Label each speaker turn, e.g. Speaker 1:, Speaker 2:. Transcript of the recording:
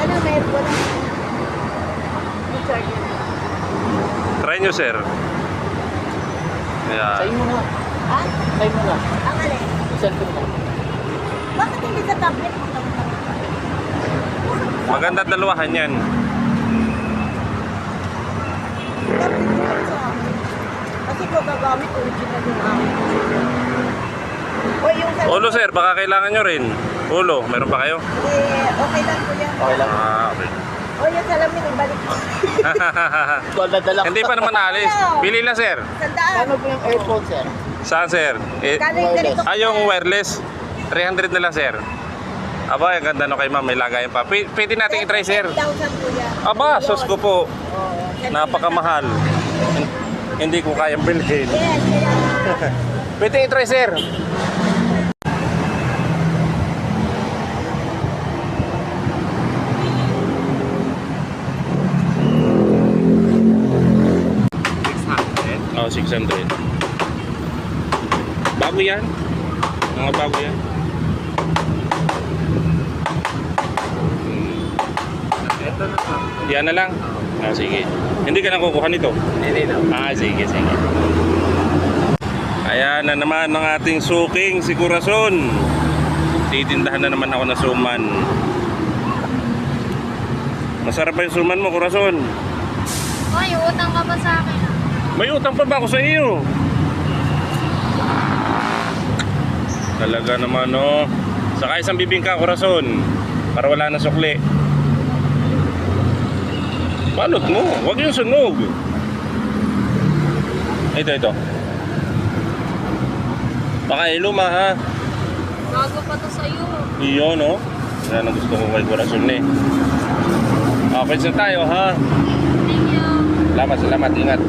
Speaker 1: na, mayroon ko na. I-charge yun.
Speaker 2: Try nyo, sir.
Speaker 3: Sa'yo
Speaker 2: Ayan.
Speaker 3: mo na.
Speaker 1: Ha?
Speaker 3: Sa'yo mo na.
Speaker 1: Ang alin?
Speaker 3: Cellphone mo.
Speaker 1: Bakit hindi sa tablet mo?
Speaker 2: Maganda dalawahan yan.
Speaker 1: Tablet mo lang sa akin. Kasi ko gagamit, original yung akin. O yung sa...
Speaker 2: Ulo, sir. Baka kailangan nyo rin. Ulo. Meron pa kayo?
Speaker 1: Okay lang po yan.
Speaker 3: Okay lang.
Speaker 2: Ah, okay.
Speaker 1: O yung salamin, ibalik mo.
Speaker 3: Ito, dadala ko.
Speaker 2: Hindi pa naman naalis. Pili na, sir.
Speaker 1: Sandaan.
Speaker 3: Ano po yung airphone, sir?
Speaker 2: Saan, sir?
Speaker 1: Kano yung ganito?
Speaker 2: Yung wireless. 300 na lang, sir. Aba, ang ganda no kay ma'am. May lagayan pa. Pwede natin i-try, sir.
Speaker 1: 10,000 po yan.
Speaker 2: Aba, sus ko po.
Speaker 1: Oo.
Speaker 2: Napakamahal. Hindi ko kayang bilhin.
Speaker 1: Yes, kaya...
Speaker 2: Pwede i-try, sir. Oh, 600. Bago yan. Mga bago yan.
Speaker 3: Ito na lang.
Speaker 2: Yan na lang. Ah, sige. Hindi ka na kukuha nito.
Speaker 3: Hindi na.
Speaker 2: Ah, sige, sige. Ayan na naman ang ating suking si Corazon. Titindahan na naman ako na suman. Masarap ba yung suman mo, Corazon?
Speaker 4: Ay, utang ka ba sa akin?
Speaker 2: May utang pa ba ako sa iyo? Talaga naman, no? Saka isang bibingka, Corazon. Para wala na sukli. Balot mo. Huwag yung sunog. Ito. Baka iluma, ha?
Speaker 4: Bago pa to sa'yo.
Speaker 2: Iyo, no? Yan ang gusto ko kay Corazon, eh. Okay, na tayo, ha?
Speaker 4: Thank you.
Speaker 2: Salamat. Ingat.